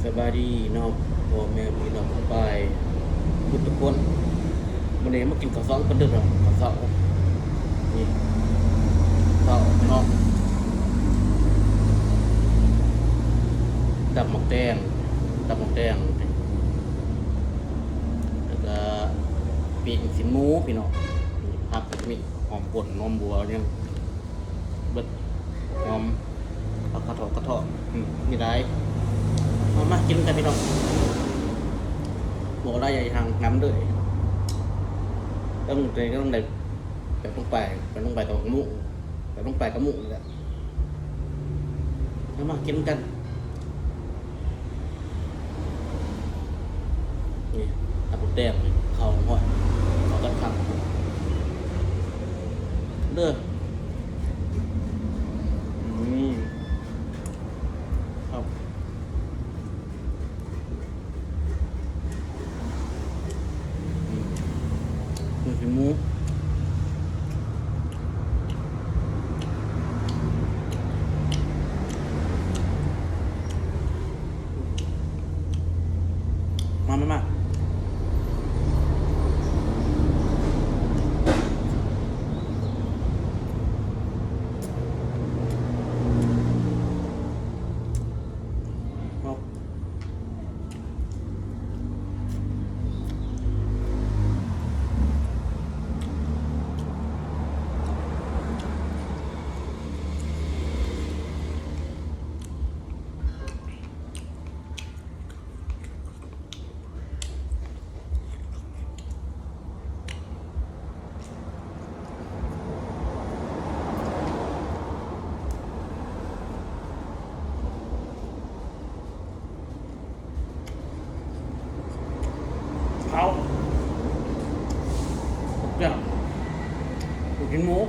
สบายดีเนาะพ่อแม่พี่น้องไปทุกคนวันนี้มากินข้าวซองกันเด้อเนาะข้าวเสานี่เสาเนาะตับหมกแดงตับหมกแดงแล้วก็ปีกสินหมูพี่น้องผักมีหอมป่นนมบัวยังเบิดหอมผักกระเทาะมีได้มากินกันพี่น้องบอกได้ใหญ่ทางน้ำด้วยต้องได้แบบต้องไปกับมุ้งแบบต้องไปกับมุ้งนี่แหละมากินกันนี่ตับแดงข้าวหอยข้าวกันขังเด้อครับนี่คือหมูมาครับเอาเนี่ยกินหมู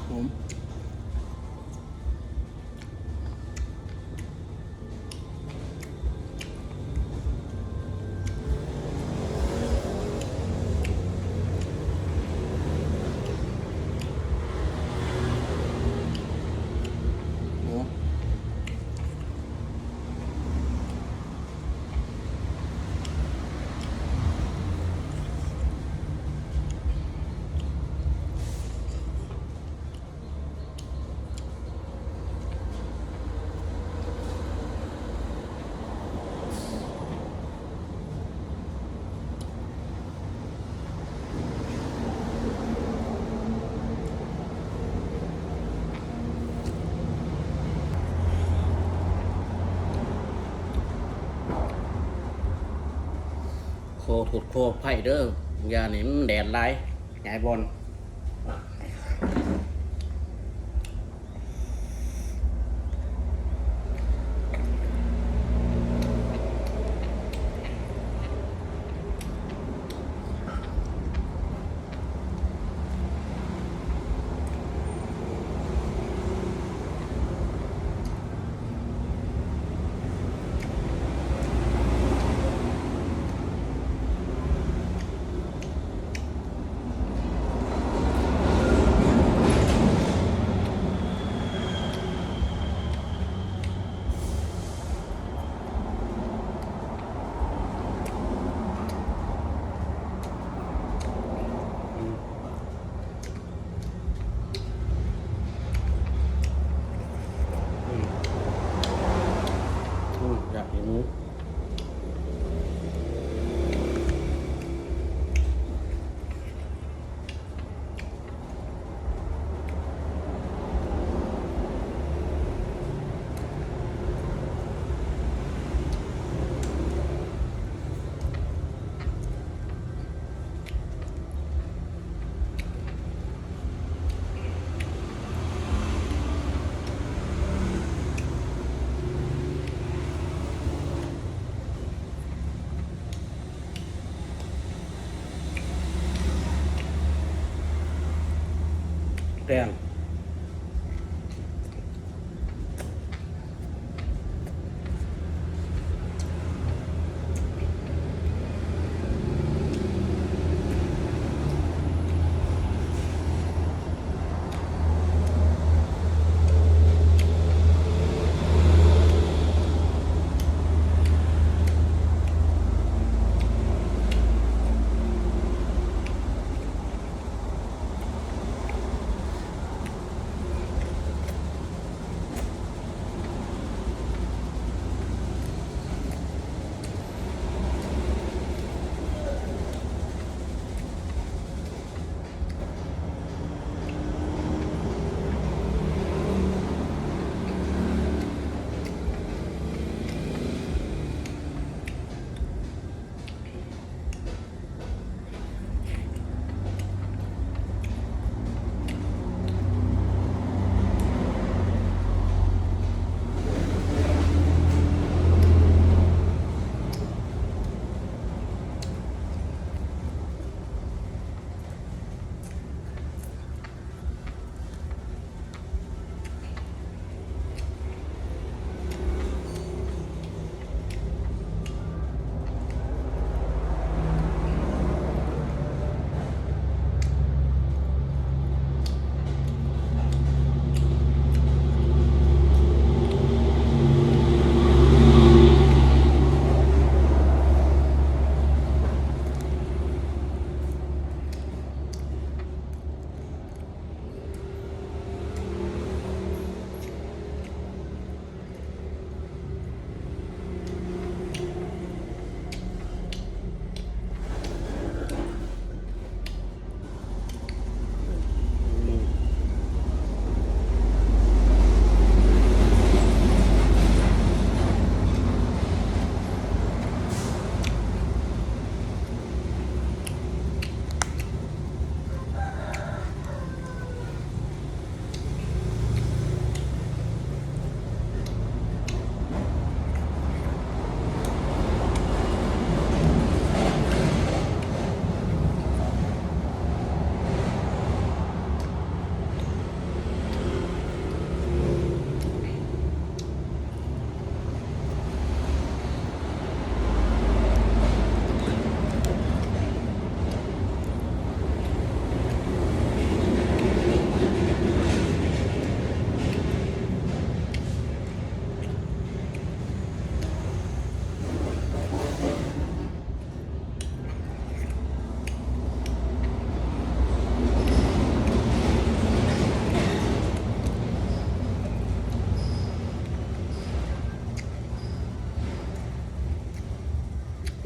ผมหมูโคถูดโคไผ่เด้อยานี่มันแดดไรใหญ่บอล แดง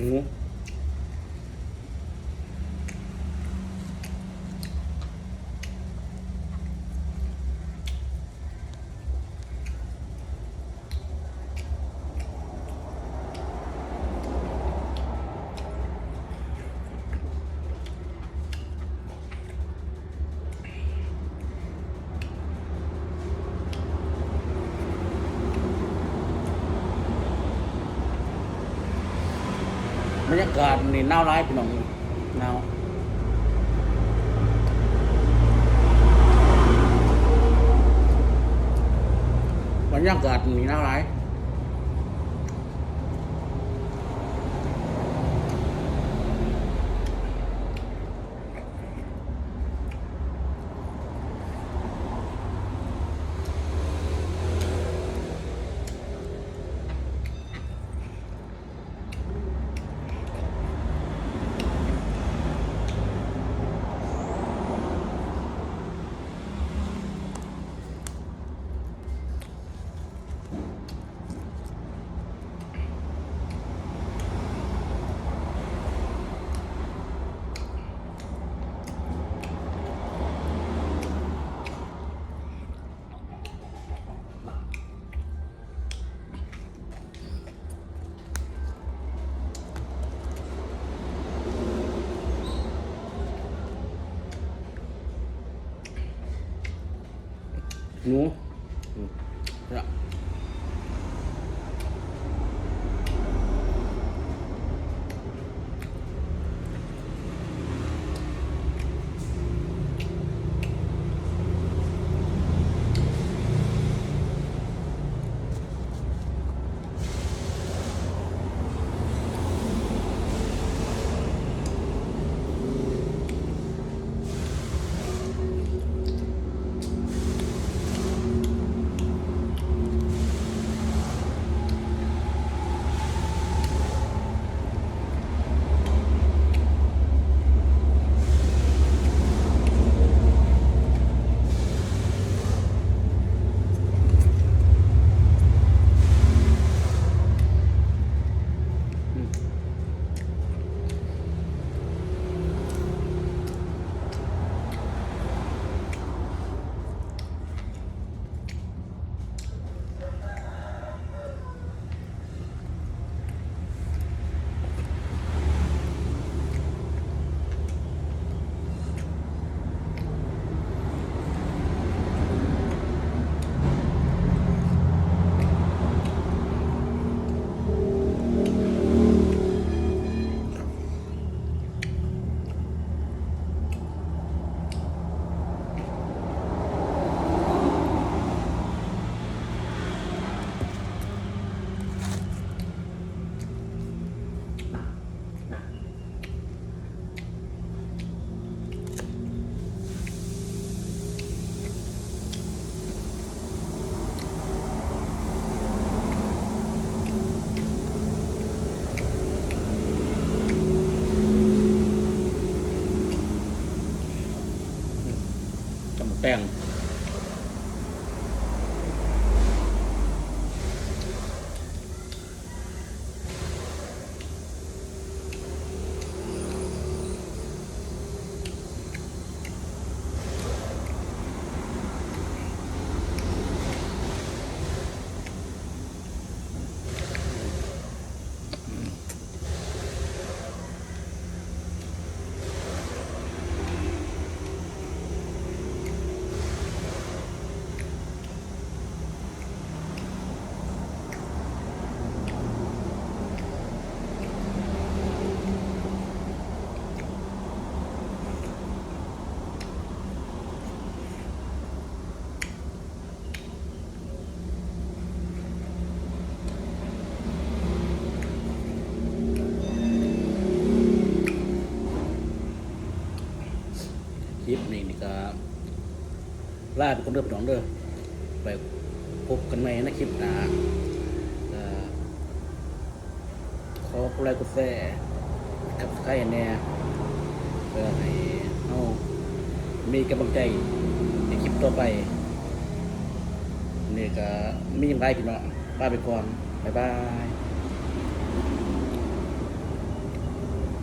หมูบรรยากาศนี่หนาวร้ายพี่น้องหนาวบรรยากาศนี่หนาวร้ายหมูเนี่ย แป้งคลิปนี่ก็ลาไปคนเดิมพี่น้องเด้อไปพบกันใหม่ในคลิปหน้าก็ขอกดไลค์กดแชร์กับใครแน่เพื่อให้เรามีกำลังใจในคลิปต่อไปนี่ก็มีอย่างไรพี่น้องลาไปก่อนบ๊ายบาย